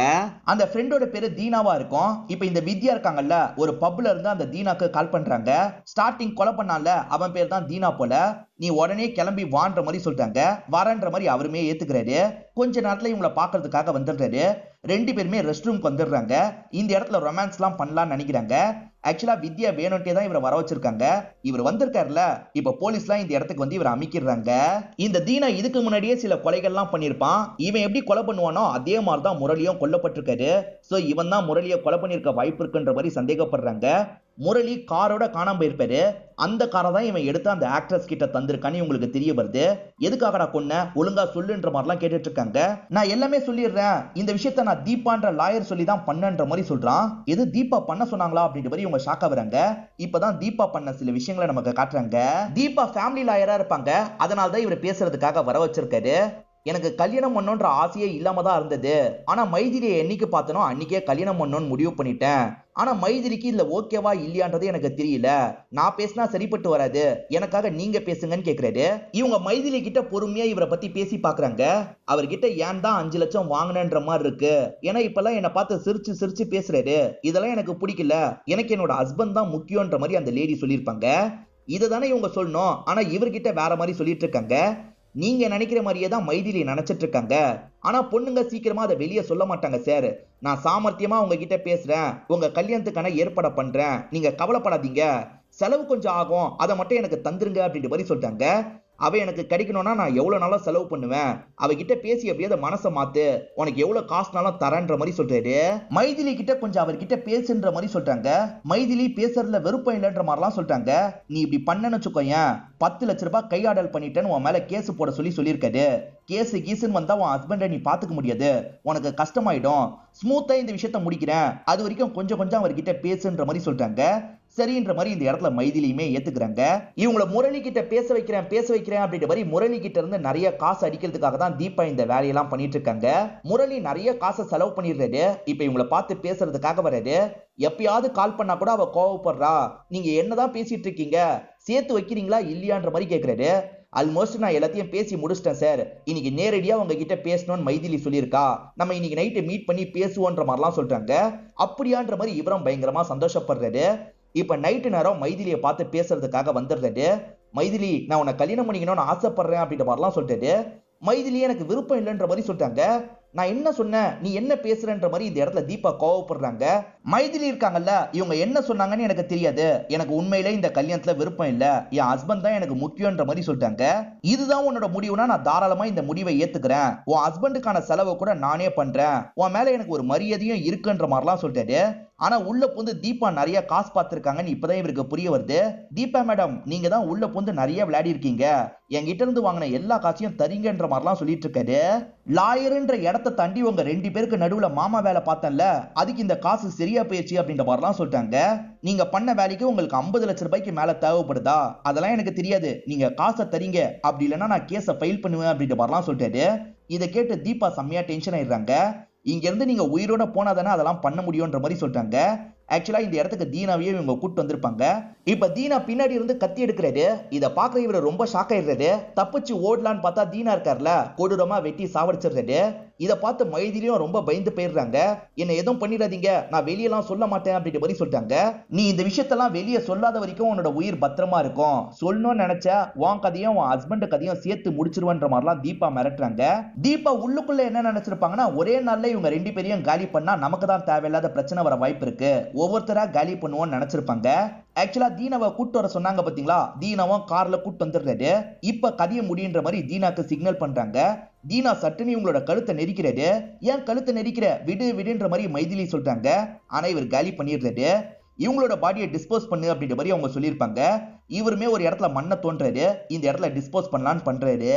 அந்த ஃப்ரெண்டோட பேரு தீனாவா இருக்கும். இப்ப இந்த வித்யா இருக்காங்கல்ல, ஒரு பப்ல இருந்து அந்த தீனாக்கு கால் பண்றாங்க. ஸ்டார்டிங் கொலை பண்ணால அவன் பேர் தான் தீனா போல, நீ உடனே கிளம்பி வான்ற மாதிரி சொல்றாங்க. வரன்ற மாதிரி அவருமே ஏத்துக்கிறாரு. கொஞ்ச நேரத்துல இவங்களை பாக்குறதுக்காக வந்துடுறாரு. ரெண்டு பேருமே ரெஸ்ட் ரூம்க்கு வந்துடுறாங்க. இந்த இடத்துல ரொமான்ஸ்லாம் பண்ணலாம்னு நினைக்கிறாங்க. ஆக்சுவலா வித்யா வேணும்ட்டே தான் இவரை வர வச்சிருக்காங்க. இவர் வந்திருக்காருல, இப்ப போலீஸ்லாம் இந்த இடத்துக்கு வந்து இவரை அமைக்கிறாங்க. இந்த தீனா இதுக்கு முன்னாடியே சில கொலைகள்லாம் பண்ணிருப்பான். இவன் எப்படி கொலை பண்ணுவானோ அதே மாதிரிதான் முரளியும் கொல்லப்பட்டிருக்காரு. சோ இவன் தான் முரளியை கொலை பண்ணிருக்க வாய்ப்பு இருக்குன்ற மாதிரி சந்தேகப்படுறாங்க. முரளி காரோட காணாம போயிருப்பாரு. அந்த காரை தான் இவன் எடுத்து அந்த ஆக்ட்ரஸ் கிட்ட தந்திருக்கான்னு இவங்களுக்கு தெரிய வருது. எதுக்காகடா கொன்ன, ஒழுங்கா சொல்லுன்ற மாதிரிலாம் கேட்டுட்டு இருக்காங்க. நான் எல்லாமே சொல்லிடுறேன், இந்த விஷயத்த நான் தீபான்ற லாயர் சொல்லி தான் பண்ணன்ற மாதிரி சொல்றான். எது தீபா பண்ண சொன்னாங்களா அப்படின்ற மாதிரி இவங்க ஷாக் ஆகுறாங்க. இப்பதான் தீபா பண்ண சில விஷயங்களை நமக்கு காட்டுறாங்க. தீபா ஃபேமிலி லாயரா இருப்பாங்க, அதனால தான் இவர் பேசுறதுக்காக வர வச்சிருக்காரு. எனக்கு கல்யாணம் பண்ணணுன்ற ஆசையே இல்லாம தான் இருந்தது. ஆனா மைதிலியை என்னைக்கு பார்த்தனோ அன்னைக்கே கல்யாணம் பண்ணணும்னு முடிவு பண்ணிட்டேன். ஆனா மைதிலிக்கு இல்ல ஓகேவா இல்லையான்றது எனக்கு தெரியல. நான் பேசினா சரிப்பட்டு வராது, எனக்காக நீங்க பேசுங்கன்னு கேக்குறாரு. இவங்க மைதிலி கிட்ட பொறுமையா இவரை பத்தி பேசி பாக்குறாங்க. அவர்கிட்ட ஏன் தான் 5 லட்சம் வாங்கினன்ற மாதிரி இருக்கு. ஏன்னா இப்பெல்லாம் என்ன பார்த்து சிரிச்சு சிரிச்சு பேசுறாரு. இதெல்லாம் எனக்கு பிடிக்கல, எனக்கு என்னோட ஹஸ்பண்ட் தான் முக்கியன்ற மாதிரி அந்த லேடி சொல்லியிருப்பாங்க. இதை தானே இவங்க சொல்லணும். ஆனா இவர்கிட்ட வேற மாதிரி சொல்லிட்டு இருக்காங்க. நீங்க நினைக்கிற மாதிரியே தான் மைதிலி நினைச்சிட்டு இருக்காங்க. ஆனா பொண்ணுங்க சீக்கிரமா அதை வெளியே சொல்ல மாட்டாங்க சார். நான் சாமர்த்தியமா உங்ககிட்ட பேசுறேன், உங்க கல்யாணத்துக்கான ஏற்பாடு பண்றேன், நீங்க கவலைப்படாதீங்க, செலவு கொஞ்சம் ஆகும், அதை மட்டும் எனக்கு தந்துருங்க அப்படின்ற மாதிரி சொல்லிட்டாங்க. அவ எனக்கு கிடைக்கணும்னா நான் எவ்வளவு நாளா செலவு பண்ணுவேன், அவகிட்ட பேசி அப்படியே மனசை மாத்து, உனக்கு எவ்வளவு காசுனாலும் தரன்ற மாதிரி சொல்றாரு. மைதிலி கிட்ட கொஞ்சம் அவர்கிட்ட பேசுன்ற மாதிரி சொல்றாங்க. மைதிலி பேசுறதுல விருப்பம் இல்லைன்ற மாதிரிலாம் சொல்றாங்க. நீ இப்படி பண்ணன்னு வச்சுக்கோயேன், 10 லட்ச ரூபாய் கையாடல் பண்ணிட்டேன்னு உன் மேல கேஸ் போட சொல்லியிருக்காரு. கேஸ் கீசுன்னு வந்தா உன் ஹஸ்பண்டை நீ பாத்துக்க முடியாது, உனக்கு கஷ்டமாயிடும். ஸ்மூத்தா இந்த விஷயத்த முடிக்கிறேன், அது வரைக்கும் கொஞ்சம் கொஞ்சம் அவர்கிட்ட பேசுன்ற மாதிரி சொல்றாங்க. சரின்ற மாதிரி இந்த இடத்துல மைதிலியுமே ஏத்துக்கிறாங்க. இவங்களை முரளி கிட்ட பேச வைக்கிறேன் அப்படின்ற மாதிரி முரளி கிட்ட இருந்து நிறைய காசு அடிக்கிறதுக்காக தான் தீபா இந்த வேலையெல்லாம் பண்ணிட்டு இருக்காங்க. முரளி நிறைய காசை செலவு பண்ணிடுறாரு. இப்ப இவங்களை பார்த்து பேசுறதுக்காக வர்றாரு. எப்பயாவது கால் பண்ணா கூட அவ கோவப்படுறா. நீங்க என்னதான் பேசிட்டு இருக்கீங்க, சேர்த்து வைக்கிறீங்களா இல்லையான்ற மாதிரி கேட்கிறாரு. ஆல்மோஸ்ட் நான் எல்லாத்தையும் பேசி முடிச்சிட்டேன் சார், இன்னைக்கு நேரடியா உங்ககிட்ட பேசணும்னு மைதிலி சொல்லியிருக்கா, நம்ம இன்னைக்கு நைட்டு மீட் பண்ணி பேசுவோன்ற மாதிரிலாம் சொல்றாங்க. அப்படியான்ற மாதிரி இவரும் பயங்கரமா சந்தோஷப்படுறாரு. இப்ப நைட்டு நேரம் மைதிலியை பார்த்து பேசுறதுக்காக வந்துடுறாரு. மைதிலி, நான் உன்னை கல்யாணம் பண்ணிக்கணும்னு ஆசைப்படுறேன் அப்படின்ற மாதிரிலாம் சொல்றாரு. மைதிலி எனக்கு விருப்பம் இல்லைன்ற மாதிரி சொல்லிட்டாங்க. நான் என்ன சொன்னேன், நீ என்ன பேசுறன்ற மாதிரி இந்த இடத்துல தீபா கோவப்படுறாங்க. மைதிலி இருக்காங்கல்ல, இவங்க என்ன சொன்னாங்கன்னு எனக்கு தெரியாது, எனக்கு உண்மையிலே இந்த கல்யாணத்துல விருப்பம் இல்ல, என் ஹஸ்பண்ட் தான் எனக்கு முக்கியன்ற மாதிரி சொல்லிட்டாங்க. இதுதான் உன்னோட முடிவுனா நான் தாராளமா இந்த முடிவை ஏத்துக்கிறேன், உன் ஹஸ்பண்டுக்கான செலவை கூட நானே பண்றேன், உன் மேல எனக்கு ஒரு மரியாதையும் இருக்குன்ற மாதிரிலாம் சொல்லிட்டாரு. ஆனா உள்ள புந்து தீபா நிறைய காசு பார்த்திருக்காங்கன்னு இப்பதான் இவருக்கு புரிய வருது. தீபா மேடம், நீங்க தான் உள்ள புந்து நிறைய விளையாடி இருக்கீங்க, என்கிட்ட இருந்து வாங்கின எல்லா காசையும் தரீங்கன்ற மாதிரிலாம் சொல்லிட்டு இருக்காரு. லாயர்ன்ற இடத்தை தாண்டி உங்க 2 பேருக்கு நடுவுல மாமா வேலை பார்த்தேன்ல, அதுக்கு இந்த காசு சரியா போயிடுச்சு அப்படின்ற மாதிரிலாம் சொல்லிட்டாங்க. நீங்க பண்ண வேலைக்கு உங்களுக்கு 50 லட்சம் ரூபாய்க்கு மேல தேவைப்படுதா, அதெல்லாம் எனக்கு தெரியாது, நீங்க காசை தரீங்க, அப்படி இல்லைன்னா நான் கேஸை ஃபைல் பண்ணுவேன் அப்படின்ற மாதிரிலாம் சொல்லிட்டாரு. இதை கேட்டு தீபா செம்மையா டென்ஷன் ஆயிடுறாங்க. இங்க இருந்து நீங்க உயிரோட போனாதானே அதெல்லாம் பண்ண முடியும்ன்ற மாதிரி சொல்றாங்க. ஆக்சுவலா இந்த இடத்துக்கு தீனாவையே இவங்க கூட்டு வந்திருப்பாங்க. இப்ப தீனா பின்னாடி இருந்து கத்தி எடுக்கிறாரு. இத பாக்குற இவரு ரொம்ப ஷாக் ஆயிடுறாரு. தப்பிச்சு ஓடலான்னு பார்த்தா தீனா இருக்காருல, கொடூரமா வெட்டி சாவடிச்சிடுறாரு. இத பார்த்து மைதிலியும் ரொம்ப பயந்து போயிடுறாங்க. என்ன எதுவும் பண்ணிடாதீங்க, நான் வெளியெல்லாம் சொல்ல மாட்டேன் அப்படின்ற மாதிரி சொல்லிட்டாங்க. நீ இந்த விஷயத்தெல்லாம் வெளியே சொல்லாத வரைக்கும் உன்னோட உயிர் பத்திரமா இருக்கும், சொல்லணும்னு நினைச்ச உன் கதையும் உன் ஹஸ்பண்ட் கதையும் சேர்த்து முடிச்சிருவன்ற மாதிரிலாம் தீபா மிரட்டுறாங்க. தீபா உள்ளுக்குள்ள என்ன நினைச்சிருப்பாங்கன்னா, ஒரே நாள்ல இவங்க 2 பேரையும் காலி பண்ணா நமக்கு தான் தேவையில்லாத பிரச்சனை வர வாய்ப்பு இருக்கு, ஒவ்வொருத்தரா காலி பண்ணுவோம்னு நினைச்சிருப்பாங்க. ஆக்சுவலா தீனாவை கூட்டு வர சொன்னாங்க பாத்தீங்களா, தீனாவும் கார்ல கூட்டு வந்துடுறாரு. இப்ப கதையை முடியுன்ற மாதிரி தீனாக்கு சிக்னல் பண்றாங்க. தீனா சட்டுன்னு இவங்களோட கழுத்தை நெரிக்கிறாரு. ஏன் கழுத்தை நெரிக்கிற, விடு விடுன்ற மாதிரி மைதிலி சொல்றாங்க. ஆனா இவர் காலி பண்ணிடுறாரு. இவங்களோட பாடியை டிஸ்போஸ் பண்ணு அப்படின்ற மாதிரி அவங்க சொல்லியிருப்பாங்க. இவருமே ஒரு இடத்துல மண்ணை தோன்றாரு, இந்த இடத்துல டிஸ்போஸ் பண்ணலான்னு பண்றாரு.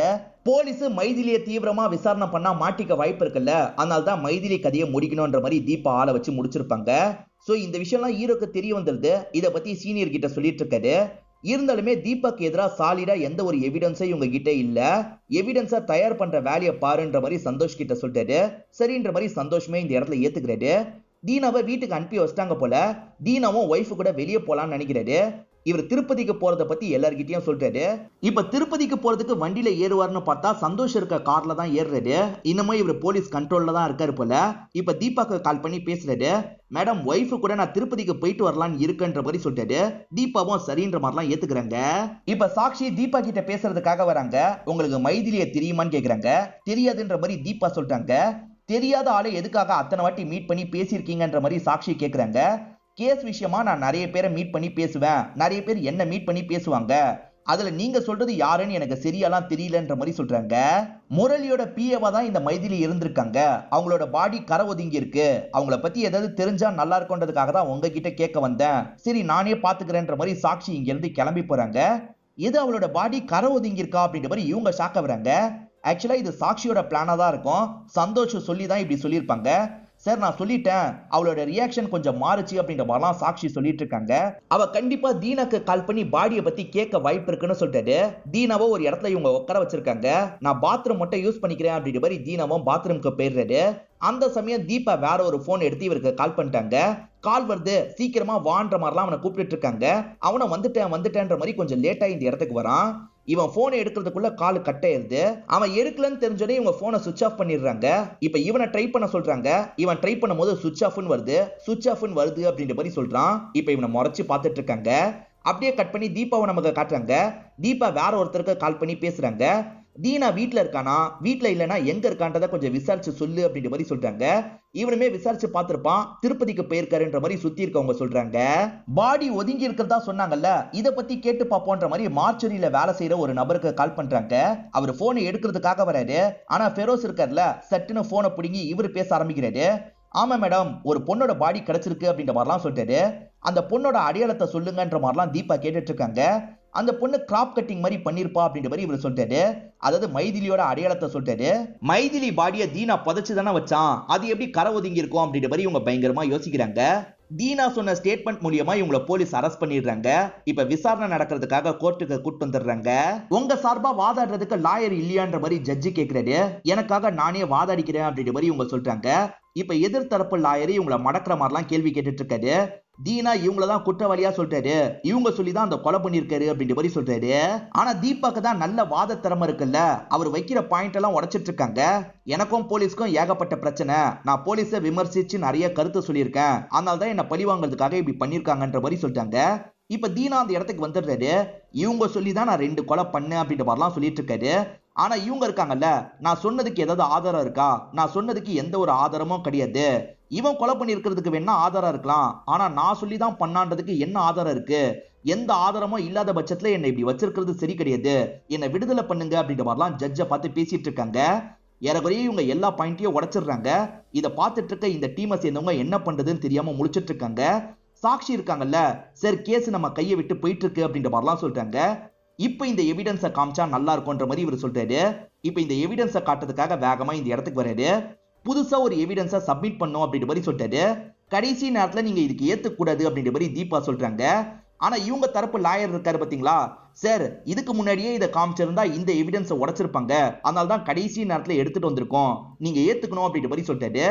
போலீஸ் மைதிலியை தீவிரமா விசாரணை பண்ணா மாட்டிக்க வாய்ப்பு இருக்குல்ல, அதனால தான் மைதிலி கதையை முடிக்கணும்ன்ற மாதிரி தீபா ஆளை வச்சு முடிச்சிருப்பாங்க. சோ இந்த விஷயம்லாம் ஹீரோக்கு தெரிய வந்துருது. இதை பத்தி சீனியர் கிட்ட சொல்லிட்டு இருக்காரு. இருந்தாலுமே தீபாக்கு எதிராக சாலிடா எந்த ஒரு எவிடன்ஸும் இவங்க கிட்ட இல்ல, எவிடன்ஸா தயார் பண்ற வேலையை பாருன்ற மாதிரி சந்தோஷ் கிட்ட சொல்லிட்டாரு. சரின்ற மாதிரி சந்தோஷமே இந்த இடத்துல ஏத்துக்கிறாரு. தீனாவை வீட்டுக்கு அனுப்பி வச்சிட்டாங்க போல. தீனாவும் ஒய்ஃபு கூட வெளியே போலான்னு நினைக்கிறாரு. இவர் திருப்பதிக்கு போறத பத்தி எல்லார்கிட்டயும் சொல்றாரு. இப்ப திருப்பதிக்கு போறதுக்கு வண்டியில ஏறுவார்னு பார்த்தா சந்தோஷ் இருக்க கார்ல தான் ஏறுறாரு. இன்னமும் இவர் போலீஸ் கண்ட்ரோல்ல தான் இருக்காரு போல. இப்ப தீபாக்கு கால் பண்ணி பேசுறாரு. மேடம், ஒய்ஃபு கூட நான் திருப்பதிக்கு போயிட்டு வரலான்னு இருக்குன்ற மாதிரி சொல்றாரு. தீபாவும் சரின்ற மாதிரிலாம் ஏத்துக்கிறாங்க. இப்ப சாக்ஷி தீபா கிட்ட பேசுறதுக்காக வராங்க. உங்களுக்கு மைதிலியை தெரியுமான்னு கேக்குறாங்க. தெரியாதுன்ற மாதிரி தீபா சொல்றாங்க. தெரியாத ஆளை எதுக்காக அத்தனை வாட்டி மீட் பண்ணி பேசியிருக்கீங்கன்ற மாதிரி சாக்ஷி கேக்குறாங்க. கேஸ் விஷயமா நான் நிறைய பேரை மீட் பண்ணி பேசுவேன், நிறைய பேர் என்ன மீட் பண்ணி பேசுவாங்க, அதுல நீங்க சொல்றது யாருன்னு எனக்கு சரியாலாம் தெரியலன்ற மாதிரி சொல்றாங்க. முரளியோட பிஏவா தான் இந்த மைதிலி இருந்திருக்காங்க. அவங்களோட பாடி கரை ஒதுங்கி இருக்கு. அவங்கள பத்தி ஏதாவது தெரிஞ்சா நல்லா இருக்கும்ன்றதுக்காக தான் உங்ககிட்ட கேட்க வந்தேன். சரி நானே பாத்துக்கிறேன்ற மாதிரி சாக்ஷி இங்க இருந்து கிளம்பி போறாங்க. எது அவளோட பாடி கரை ஒதுங்கி இருக்கா அப்படின்ற மாதிரி இவங்க ஷாக்க வராங்க. ஆக்சுவலா இது சாக்ஷியோட பிளானா தான் இருக்கும். சந்தோஷ் சொல்லி தான் இப்படி சொல்லியிருப்பாங்க. சார் நான் சொல்லிட்டேன், அவளோட ரியாக்ஷன் கொஞ்சம் மாறுச்சு அப்படின்ற மாதிரிலாம் சாக்ஷி சொல்லிட்டு இருக்காங்க. அவ கண்டிப்பா தீனாக்கு கால் பண்ணி பாடியை பத்தி கேட்க வாய்ப்பு இருக்குன்னு சொல்லிட்டு தீனாவை ஒரு இடத்துல இவங்க உட்கார வச்சிருக்காங்க. நான் பாத்ரூம் மட்டும் யூஸ் பண்ணிக்கிறேன் அப்படின்ற மாதிரி தீனாவும் பாத்ரூம்க்கு போயிடுறாரு. அந்த சமயம் தீபா வேற ஒரு போன் எடுத்து இவருக்கு கால் பண்ணிட்டாங்க. கால் வருது, சீக்கிரமா வான்ற மாதிரிலாம் அவனை கூப்பிட்டு இருக்காங்க. அவனை வந்துட்டேன்ற மாதிரி கொஞ்சம் லேட்டா இந்த இடத்துக்கு வரான். இவன் போனை எடுக்கிறதுக்குள்ள கால் கட் ஆயிருது. அவன் எடுக்கலன்னு தெரிஞ்சோடனே இவங்க போனை சுவிட்ச் ஆஃப் பண்ணிடுறாங்க. இப்ப இவனை ட்ரை பண்ண சொல்றாங்க. இவன் ட்ரை பண்ணும்போது சுவிட்ச் ஆஃப்னு வருது அப்படின்ற மாதிரி சொல்றான். இப்ப இவனை முறைச்சு பார்த்துட்டு இருக்காங்க. அப்படியே கட் பண்ணி தீபாவை நமக்கு காட்டுறாங்க. தீபா வேற ஒருத்தருக்கு கால் பண்ணி பேசுறாங்க. தீனா வீட்டுல இருக்கானா, வீட்டுல இல்லைன்னா எங்க இருக்கான்றத கொஞ்சம் விசாரிச்சு சொல்லு அப்படின்ற மாதிரி சொல்றாங்க. இவனுமே விசாரிச்சு பார்த்திருப்பான், திருப்பதிக்கு போயிருக்காருன்ற மாதிரி சுத்தி இருக்கவங்க சொல்றாங்க. பாடி ஒதுங்கி இருக்கிறதா சொன்னாங்கல்ல, இத பத்தி கேட்டு பாப்போன்ற மாதிரி மார்ச்சரியில வேலை செய்யற ஒரு நபருக்கு கால் பண்றாங்க. அவர் போனை எடுக்கிறதுக்காக வராரு. ஆனா ஃபெரோஸ் இருக்கார்ல, சட்டுன்னு போனை பிடுங்கி இவர் பேச ஆரம்பிக்கிறாரு. ஆமா மேடம், ஒரு பொண்ணோட பாடி கிடைச்சிருக்கு அப்படின்ற மாதிரிலாம் சொல்லிட்டாரு. அந்த பொண்ணோட அடையாளத்தை சொல்லுங்கன்ற மாதிரிலாம் தீபா கேட்டுட்டு இருக்காங்க. அந்த பொண்ணு கிராப் கட்டிங் மாதிரி பண்ணிருப்பா அப்படின்ற மாதிரி இவர் சொல்லிட்டாரு. அதாவது மைதிலியோட அடையாளத்தை சொல்லிட்டாரு. மைதிலி பாடியை தீனா புதைச்சு தானே வச்சான், அது எப்படி கரை ஒதுங்கி இருக்கும் அப்படின்ற மாதிரி இவங்க பயங்கரமா யோசிக்கிறாங்க. தீனா சொன்ன ஸ்டேட்மெண்ட் மூலியமா இவங்களை போலீஸ் அரெஸ்ட் பண்ணிடுறாங்க. இப்ப விசாரணை நடக்கிறதுக்காக கோர்ட்டுக்கு கூட்டு வந்துடுறாங்க. உங்க சார்பா வாதாடுறதுக்கு லாயர் இல்லையான்ற மாதிரி ஜட்ஜி கேட்கிறாரு. எனக்காக நானே வாதாடிக்கிறேன் அப்படின்ற மாதிரி இவங்க சொல்றாங்க. இப்ப எதிர்த்தரப்பு லாயர் இவங்களை மடக்கிற மாதிரிலாம் கேள்வி கேட்டுட்டு இருக்காரு. தீனா இவங்களதான் குற்றவாளியா சொல்றாரு, இவங்க சொல்லிதான் அந்த கொலை பண்ணிருக்காரு அப்படின்ற மாதிரி சொல்றாரு. ஆனா தீபாக்கு தான் நல்ல வாத திறமை இருக்குல்ல, அவர் வைக்கிற பாயிண்ட் எல்லாம் உடைச்சிட்டு இருக்காங்க. எனக்கும் போலீஸ்க்கும் ஏகப்பட்ட பிரச்சனை, நான் போலீஸை விமர்சிச்சு நிறைய கருத்து சொல்லியிருக்கேன், அதனால்தான் என்ன பழி வாங்குறதுக்காக இப்படி பண்ணிருக்காங்கன்ற மாதிரி சொல்லிட்டாங்க. இப்ப தீனா அந்த இடத்துக்கு வந்துடுறாரு. இவங்க சொல்லிதான் நான் 2 கொலை பண்ணேன் அப்படின்ற மாதிரிலாம் சொல்லிட்டு இருக்காரு. ஆனா இவங்க இருக்காங்கல்ல, நான் சொன்னதுக்கு ஏதாவது ஆதாரம் இருக்கா, நான் சொன்னதுக்கு எந்த ஒரு ஆதாரமும் கிடையாது, இவன் கொலை பண்ணி இருக்கிறதுக்கு வேணா ஆதாரம் இருக்கலாம், ஆனா நான் சொல்லிதான் பண்ணான்றதுக்கு என்ன ஆதாரம் இருக்கு, எந்த ஆதாரமும் இல்லாத பட்சத்துல என்னை இப்படி வச்சிருக்கிறது சரி கிடையாது, என்னை விடுதலை பண்ணுங்க அப்படின்ற மாதிரிலாம் ஜட்ஜை பார்த்து பேசிட்டு இருக்காங்க. ஏறக்குறைய இவங்க எல்லா பாயிண்ட்டையும் உடைச்சிடுறாங்க. இதை பார்த்துட்டு இருக்க இந்த டீமை சேர்ந்தவங்க என்ன பண்றதுன்னு தெரியாம முழிச்சிட்டு இருக்காங்க. சாக்ஷி இருக்காங்கல்ல, சார் கேஸ் நம்ம கையை விட்டு போயிட்டு இருக்கு அப்படின்ற மாதிரிலாம் சொல்றாங்க. இப்ப இந்த எவிடன்ஸை காமிச்சா நல்லா இருக்கும்ன்ற மாதிரி இவர் சொல்றாரு. இப்ப இந்த எவிடன்ஸை காட்டுறதுக்காக வேகமா இந்த இடத்துக்கு வராரு. புதுசா ஒரு எவிடன்ஸை சப்மிட் பண்ணும் அப்படின்ற மாதிரி சொல்றாரு. கடைசி நேரத்துல நீங்க இதுக்கு ஏத்துக்கூடாது அப்படின்ற மாதிரி தீபா சொல்றாங்க. ஆனா இவங்க தரப்பு லாயர் இருக்காரு பாத்தீங்களா, சார் இதுக்கு முன்னாடியே இதை காமிச்சிருந்தா இந்த எவிடன்ஸை உடைச்சிருப்பாங்க, அதனால தான் கடைசி நேரத்துல எடுத்துட்டு வந்திருக்கோம், நீங்க ஏத்துக்கணும் அப்படின்ற மாதிரி சொல்லிட்டாரு.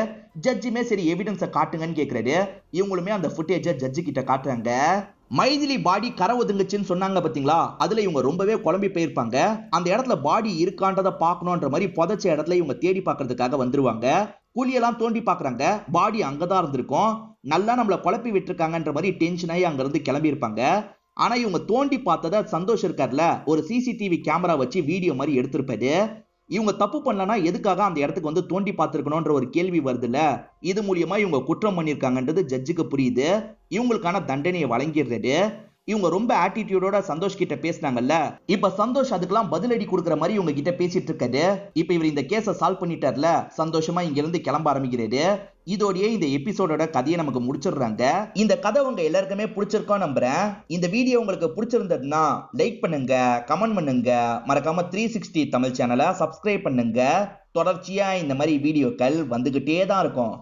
ஜட்ஜுமே சரி எவிடன்ஸை காட்டுங்கன்னு கேட்கிறாரு. இவங்களுமே அந்த ஃபுட்டேஜை ஜட்ஜு கிட்ட காட்டுறாங்க. மைதிலி பாடி கரை ஒதுங்குச்சுன்னு சொன்னாங்க பாத்தீங்களா, அதுல இவங்க ரொம்பவே குழம்பி போயிருப்பாங்க. அந்த இடத்துல பாடி இருக்கான்றத பாக்கணும்ன்ற மாதிரி புதைச்ச இடத்துல இவங்க தேடி பாக்குறதுக்காக வந்துருவாங்க. குழியெல்லாம் தோண்டி பாக்குறாங்க, பாடி அங்கதான் இருந்திருக்கும். நல்லா நம்மள குழப்பி விட்டுருக்காங்கன்ற மாதிரி டென்ஷன் ஆகி அங்க இருந்து கிளம்பி இருப்பாங்க. ஆனா இவங்க தோண்டி பார்த்தத சந்தோஷ் இருக்கார்ல, ஒரு சிசிடிவி கேமரா வச்சு வீடியோ மாதிரி எடுத்திருப்பாரு. இவங்க தப்பு பண்ணலனா எதுக்காக அந்த இடத்துக்கு வந்து தோண்டி பார்த்திருக்கணும்ன்ற ஒரு கேள்வி வருதுல்ல, இது மூலியமா இவங்க குற்றம் பண்ணிருக்காங்கன்றது ஜட்ஜுக்கு புரியுது. இவங்களுக்கான தண்டனையை வழங்கிடுறாரு. இவங்க ரொம்ப ஆட்டிடியூடோட சந்தோஷ் கிட்ட பேசினாங்கல்ல, இப்ப சந்தோஷ் அதுக்கெல்லாம் பதிலடி கொடுக்குற மாதிரி இவங்க கிட்ட பேசிட்டு இருக்காரு. இப்ப இவர் இந்த கேஸை சால்வ் பண்ணிட்டார்ல, சந்தோஷமா இங்க இருந்து கிளம்ப ஆரம்பிக்கிறாரு. இதோடயே இந்த எபிசோடோட கதையை நமக்கு முடிச்சிடுறாங்க. இந்த கதை உங்க எல்லாருக்குமே பிடிச்சிருக்கோம் நம்புறேன். இந்த வீடியோ உங்களுக்கு பிடிச்சிருந்ததுன்னா லைக் பண்ணுங்க, கமெண்ட் பண்ணுங்க, மறக்காம 360 தமிழ் சேனலை சப்ஸ்கிரைப் பண்ணுங்க. தொடர்ச்சியா இந்த மாதிரி வீடியோக்கள் வந்துகிட்டே தான் இருக்கும்.